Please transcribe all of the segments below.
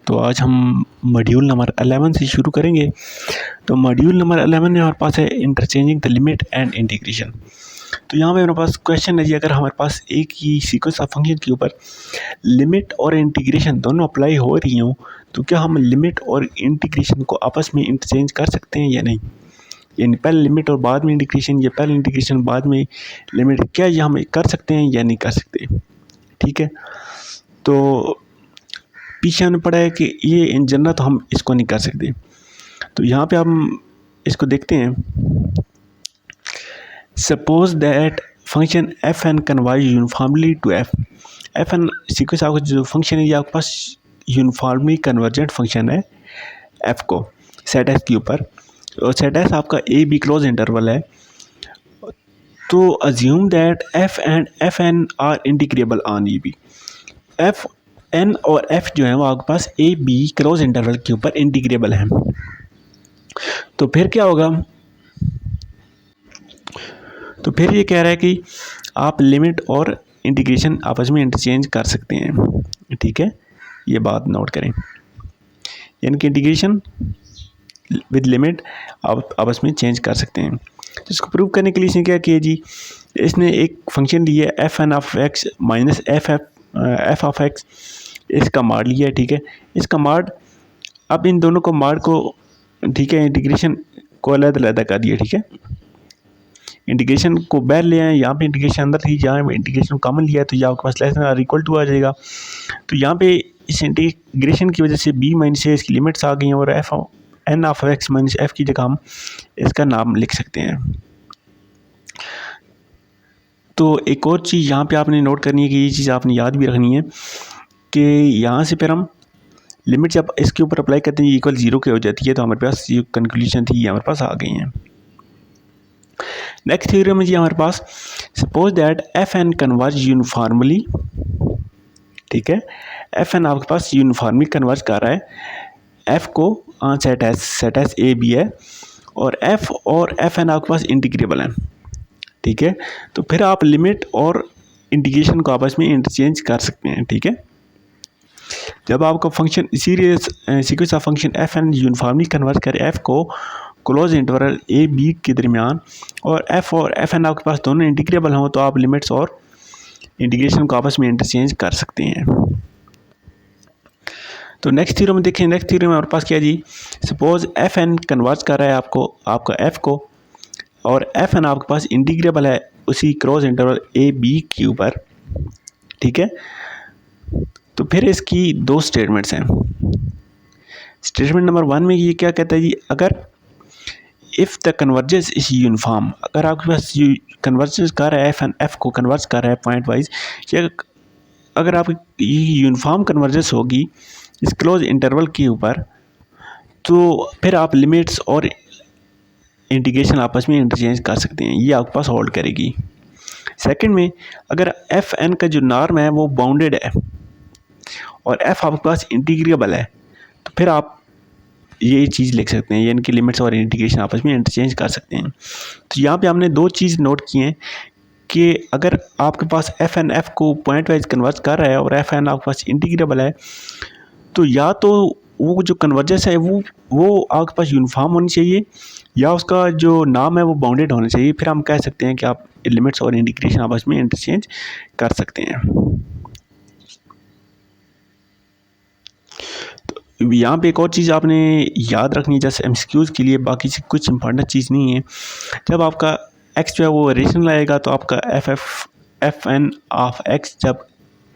तो आज हम मॉड्यूल नंबर 11 से शुरू करेंगे। तो मॉड्यूल नंबर 11 में हमारे पास है interchanging the limit and integration. तो यहाँ पे हमारे पास क्वेश्चन है जी, अगर हमारे पास एक ही सीक्वेंस ऑफ फंक्शन के ऊपर लिमिट और इंटीग्रेशन दोनों अप्लाई हो रही हों, तो क्या हम लिमिट और इंटीग्रेशन को आपस में इंटरचेंज कर सकते हैं या नहीं। यानी पहले लिमिट और बाद में इंटीग्रेशन, या पहले इंटीग्रेशन बाद में लिमिट, क्या ये हम कर सकते हैं या नहीं कर सकते। ठीक है, तो पीछे आने पड़ा है कि ये इन जनरल तो हम इसको नहीं कर सकते। तो यहाँ पे हम इसको देखते हैं। Suppose that function f n converge uniformly to f n sequence आपका जो फंक्शन है ये आपके पास यूनिफॉर्मली कन्वर्जेंट फंक्शन है एफ को सेट एस के ऊपर, और सेट एस आपका ए बी क्लोज इंटरवल है। तो assume that f and f n are integrable on A b. F n और एफ जो है वो आपके पास ए बी क्लोज इंटरवल के ऊपर इंटीग्रेबल है। तो फिर क्या होगा, तो फिर ये कह रहा है कि आप लिमिट और इंटीग्रेशन आपस में इंटरचेंज कर सकते हैं। ठीक है, ये बात नोट करें, यानी कि इंटीग्रेशन विद लिमिट आप आपस में चेंज कर सकते हैं। तो इसको प्रूव करने के लिए इसने क्या किया जी, इसने एक फंक्शन लिया है f n of x minus f of x, इसका माड लिया है। ठीक है, इसका माड, अब इन दोनों को माड को, ठीक है, इंटीग्रेशन को अलग कर दिया। ठीक है, इंटीग्रेशन को बाहर ले आए, यहाँ पे इंटीग्रेशन अंदर थी, जहाँ पे इंटीग्रेशन कॉमन लिया है तो यहाँ आपके पास लेस देन और इक्वल टू आ जाएगा। तो यहाँ पे इस इंटीग्रेशन की वजह से बी माइनस ए इसकी लिमिट्स आ गई हैं, और f n of x minus f की जगह हम इसका नाम लिख सकते हैं। तो एक और चीज़ यहाँ पे आपने नोट करनी है कि ये चीज़ आपने याद भी रखनी है कि यहाँ से फिर हम लिमिट जब इसके ऊपर अप्लाई करते हैं इक्वल 0 के हो जाती है, तो हमारे पास ये कंक्लूजन थी ये हमारे पास आ गई हैं। नेक्स्ट थ्योरम है जी हमारे पास, suppose that f n converge uniformly. ठीक है, एफ एन आपके पास यूनिफॉर्मली कन्वर्ज कर रहा है एफ को सेट एस ए बी है, और एफ एन आपके पास इंटीग्रेबल है। ठीक है, तो फिर आप लिमिट और इंटीग्रेशन को आपस में इंटरचेंज कर सकते हैं। ठीक है, जब आपका function sequence of function f n uniformly converge करे एफ को क्लोज इंटरवल ए बी के दरमियान, और एफ एन आपके पास दोनों इंटीग्रेबल हों, तो आप लिमिट्स और इंटीग्रेशन को आपस में इंटरचेंज कर सकते हैं। तो नेक्स्ट थ्योरम में देखें, नेक्स्ट थ्योरम में हमारे पास क्या जी, सपोज एफ एन कन्वर्ज कर रहा है आपका एफ को, और एफ एन आपके पास इंटीग्रेबल है उसी क्रॉस इंटरवल ए बी के ऊपर। ठीक है, तो फिर इसकी दो स्टेटमेंट्स हैं। स्टेटमेंट नंबर 1 में ये क्या कहता है जी, अगर if the convergence is uniform, अगर आपके पास कन्वर्जेंस कर रहा है एफ को कन्वर्ज कर रहा है पॉइंट वाइज, या अगर आप यूनिफॉर्म कन्वर्जेंस होगी इस क्लोज इंटरवल के ऊपर, तो फिर आप लिमिट्स और इंटीग्रेशन आपस में इंटरचेंज कर सकते हैं, ये आपके पास होल्ड करेगी। सेकंड में, अगर एफ एन का जो नॉर्म है वो बाउंडेड है और एफ आपके पास इंटीग्रेबल है, तो फिर आप ये चीज़ लिख सकते हैं, यानी कि लिमिट्स और इंटीग्रेशन आपस में इंटरचेंज कर सकते हैं। तो यहाँ पे हमने दो चीज़ नोट की हैं कि अगर आपके पास एफ एन एफ को पॉइंट वाइज कन्वर्ज कर रहा है और एफ एन आपके पास इंटीग्रेबल है, तो या तो वो जो कन्वर्जेंस है वो आपके पास यूनिफॉर्म होनी चाहिए, या उसका जो नाम है वो बाउंडेड होना चाहिए। फिर हम कह सकते हैं कि आप लिमिट्स और इंटीग्रेशन आपस में इंटरचेंज कर सकते हैं। तो यहाँ पे एक और चीज़ आपने याद रखनी है जैसे एमसीक्यूज़ के लिए, बाकी से कुछ इंपॉर्टेंट चीज़ नहीं है। जब आपका एक्स जो है वो रेशनल आएगा, तो आपका एफ एन ऑफ एक्स जब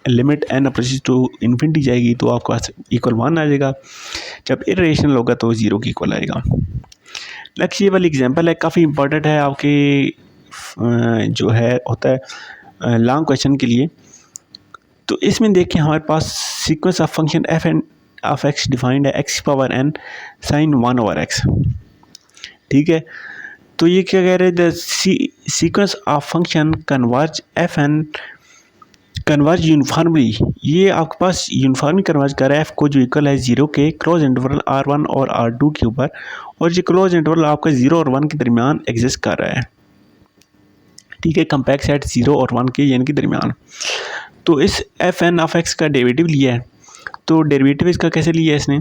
limit n approaches to infinity जाएगी तो आपके पास इक्वल 1 आ जाएगा। जब इरेशनल होगा तो 0 के इक्वल आएगा। नेक्स्ट ये वाली एग्जांपल है, काफ़ी इंपॉर्टेंट है आपके जो है होता है लॉन्ग क्वेश्चन के लिए। तो इसमें देखिए हमारे पास sequence of function f n of x defined है x power n sine 1 over x. ठीक है, तो ये क्या कह रहे हैं, the sequence of function converge f n converge uniformly, ये आपके पास यूनिफॉर्मली कन्वर्ज कर रहा है एफ को जो इक्वल है 0 के क्लोज इंटरवल R1 और R2 के ऊपर, और ये क्लोज इंटरवल आपका 0 और 1 के दरमियान एग्जिस्ट कर रहा है। ठीक है, कंपैक्ट सेट 0 और 1 के यानी कि दरमियान। तो इस एफ एन ऑफ एक्स का डेरिवेटिव लिया है, तो डेरिवेटिव इसका कैसे लिया है इसने,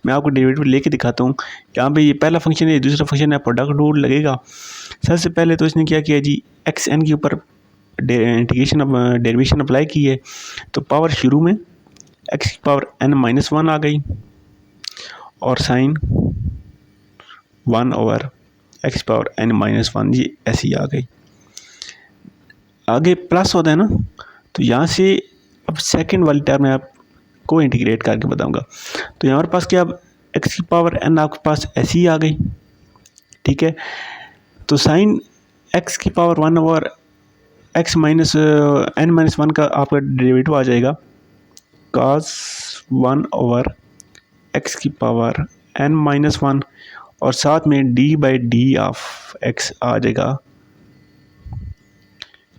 मैं आपको डेरिवेटिव लेके दिखाता हूँ। यहाँ पे ये पहला फंक्शन है, दूसरा फंक्शन है, प्रोडक्ट रूल लगेगा। सबसे पहले तो इसने क्या किया जी, एक्स एन के ऊपर इंटीग्रेशन डेरिवेशन अप्लाई की है। तो पावर शुरू में एक्स की पावर n माइनस वन आ गई और sine 1 over x power n minus one, ये ऐसी आ गई। आगे प्लस होता है ना, तो यहाँ से अब सेकंड वाली टर्म में आपको इंटीग्रेट करके बताऊंगा। तो यहाँ पास क्या, अब एक्स की पावर n आपके पास ऐसी ही आ गई, ठीक है। तो साइन एक्स की power 1 over x minus n minus one का आपका डेरिवेटिव आ जाएगा cos 1 ओवर एक्स की पावर n माइनस वन, और साथ में d by D of x आ जाएगा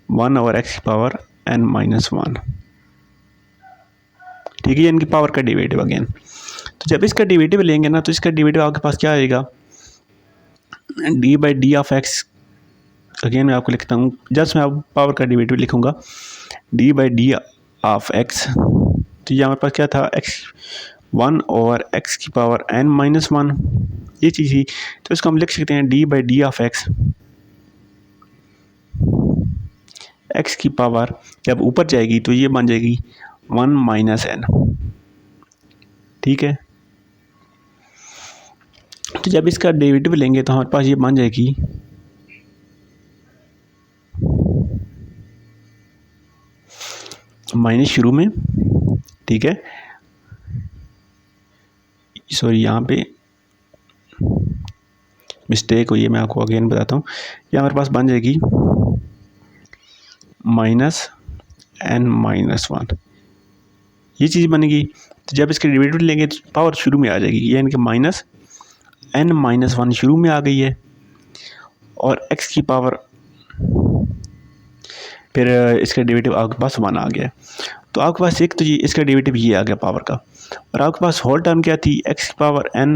1 ओवर एक्स की पावर n माइनस वन, ठीक है। ये इनकी पावर का डेरिवेटिव अगेन। तो जब इसका डेरिवेटिव लेंगे ना, तो इसका डेरिवेटिव आपके पास क्या आएगा, d by D of x. Again मैं आपको लिखता हूँ, जस्ट मैं आप पावर का डेरिवेटिव लिखूँगा, d by D of x. तो ये हमारे पास क्या था, x 1 ओवर एक्स की पावर n माइनस वन, ये चीज़ ही। तो इसको हम लिख सकते हैं d by D of x, x की पावर जब ऊपर जाएगी तो ये बन जाएगी 1 माइनस n, ठीक है। तो जब इसका डेरिवेटिव लेंगे तो हमारे पास ये बन जाएगी माइनस शुरू में, ठीक है। सॉरी, यहाँ पे मिस्टेक हुई है, मैं आपको अगेन बताता हूँ। ये हमारे पास बन जाएगी माइनस n माइनस वन, ये चीज़ बनेगी। तो जब इसके डेरिवेटिव लेंगे तो पावर शुरू में आ जाएगी, ये यानी कि माइनस n माइनस वन शुरू में आ गई है, और x की पावर फिर इसका डेरिवेटिव आपके पास 1 आ गया। तो आपके पास एक तो ये इसका डेरिवेटिव ये आ गया पावर का, और आपके पास होल टर्म क्या थी, x की पावर n,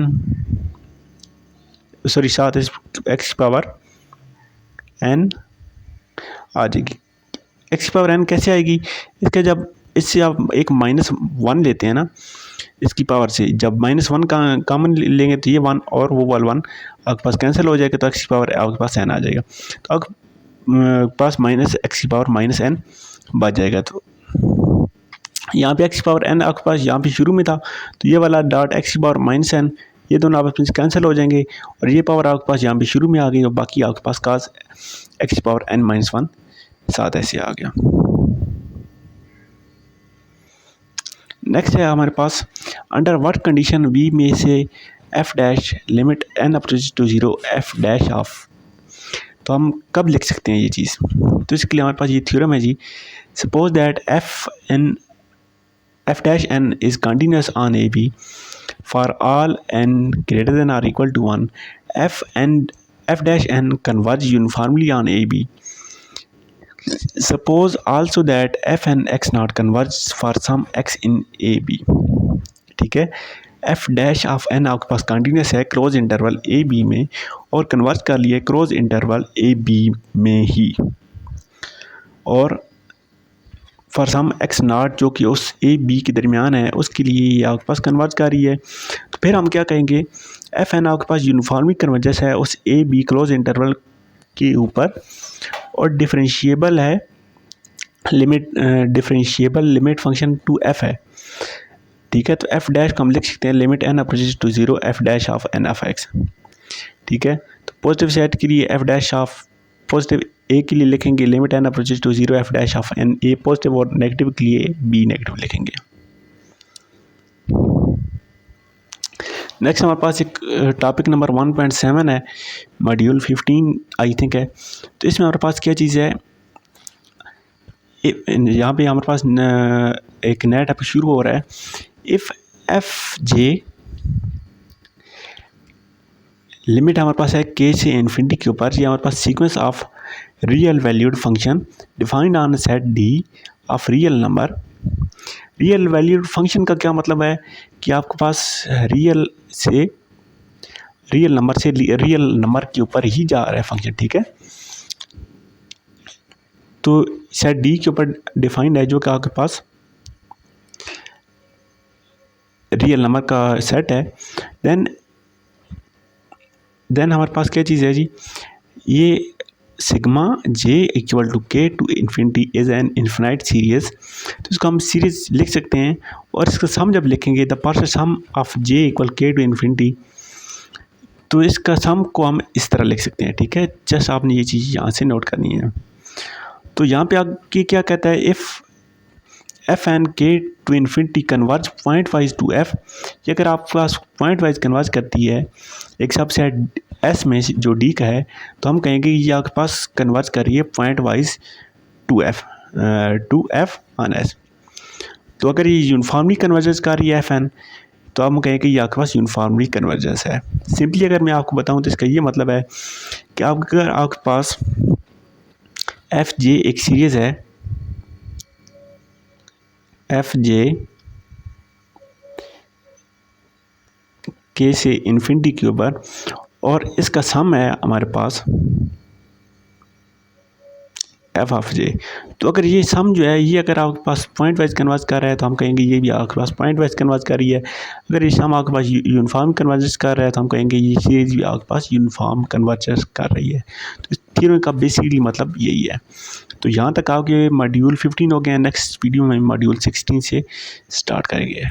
सॉरी साथ x की पावर n आ जाएगी। x की पावर n कैसे आएगी, इसका जब इससे आप एक माइनस वन लेते हैं ना इसकी पावर से, जब माइनस वन का कॉमन लेंगे तो ये वन और वो वाला वन आपके पास कैंसिल हो जाएगा, तो x की पावर आपके पास n आ जाएगा। तो आपके पास माइनस x की पावर माइनस n बच जाएगा। तो यहाँ पे x की पावर n आपके पास यहाँ पे शुरू में था, तो ये वाला डॉट x की पावर माइनस n, ये दोनों आपस में कैंसिल हो जाएंगे, और ये पावर आपके पास यहाँ पे शुरू में आ गई, और बाकी आपके पास cos x की पावर n माइनस वन साथ ऐसे आ गया। नेक्स्ट है हमारे पास, अंडर व्हाट कंडीशन वी में से f dash limit n approach to 0 f dash of. तो हम कब लिख सकते हैं ये चीज़, तो इसके लिए हमारे पास ये थ्योरम है जी, suppose that f dash n is continuous on A B for all n greater than or equal to 1, f dash n converge uniformly on A B. Suppose also that f and x not converge for some x in a b, ठीक है। f dash of n आपके पास continuous है close interval a B में, और converge कर लिए close interval a B में ही, और फॉर सम x नॉट जो कि उस ए बी के दरमियान है उसके लिए ये आपके पास कन्वर्ज कर रही है। तो फिर हम क्या कहेंगे, एफ एन आपके पास यूनिफॉर्मली कन्वर्जेंस है उस ए बी क्लोज इंटरवल के ऊपर, और डिफरेंशिएबल है limit, differentiable limit function to f है, ठीक है। तो एफ डैश को हम लिख सकते हैं limit n approaches to 0 f dash of n of x, ठीक है। तो पॉजिटिव सेट के लिए f dash of positive a के लिए लिखेंगे limit n approaches to 0 f dash of n a positive, और नेगेटिव के लिए बी नेगेटिव लिखेंगे। नेक्स्ट हमारे पास एक टॉपिक नंबर 1.7 है, मॉड्यूल 15 आई थिंक है। तो इसमें हमारे पास क्या चीज़ है, यहाँ पे हमारे पास एक नया टॉपिक शुरू हो रहा है, इफ़ एफ जे लिमिट हमारे पास है के से इन्फिनिटी के ऊपर, ये हमारे पास sequence of real valued function defined on set D of real number. Real valued function का क्या मतलब है कि आपके पास रियल नंबर के ऊपर ही जा रहा है फंक्शन, ठीक है। तो सेट डी के ऊपर डिफाइंड है, जो कि आपके पास रियल नंबर का सेट है, देन हमारे पास क्या चीज़ है जी, ये sigma j equal to k to infinity is an infinite series. तो इसको हम सीरीज लिख सकते हैं, और इसका सम जब लिखेंगे the partial sum of j equal k to infinity, तो इसका सम को हम इस तरह लिख सकते हैं। ठीक है, जस्ट आपने ये चीज़ यहाँ से नोट करनी है। तो यहाँ पे आगे क्या कहता है, if f n k to infinity converge pointwise to f, ये अगर आपके पास पॉइंट वाइज कन्वर्ज करती है एक सबसेट एस में जो डी का है, तो हम कहेंगे ये आपके पास कन्वर्ज कर रही है pointwise to f on S. तो अगर ये यूनिफॉर्मली कन्वर्जेंस कर रही है एफ एन, तो हम कहेंगे ये आपके पास यूनिफॉर्मली कन्वर्जेंस है। सिंपली अगर मैं आपको बताऊं तो इसका ये मतलब है कि अगर आपके पास एफ जे एक सीरीज़ है, एफ जे के से इन्फिनिटी के ऊपर, और इसका सम है हमारे पास एफ ऑफ जे, तो अगर ये सम जो है ये अगर आपके पास पॉइंट वाइज कन्वर्ज कर रहा है, तो हम कहेंगे ये भी आपके पास पॉइंट वाइज कन्वर्ज कर रही है। अगर ये सम आपके पास यूनिफॉर्म कन्वर्जेंस कर रहा है, तो हम कहेंगे ये सीरीज भी आपके पास यूनिफॉर्म कन्वर्जेंस कर रही है। तो इस थ्योरम का बेसिकली मतलब यही है। तो यहाँ तक आपके मॉड्यूल 15 हो गए हैं। नेक्स्ट वीडियो में मॉड्यूल 16 से स्टार्ट करेंगे।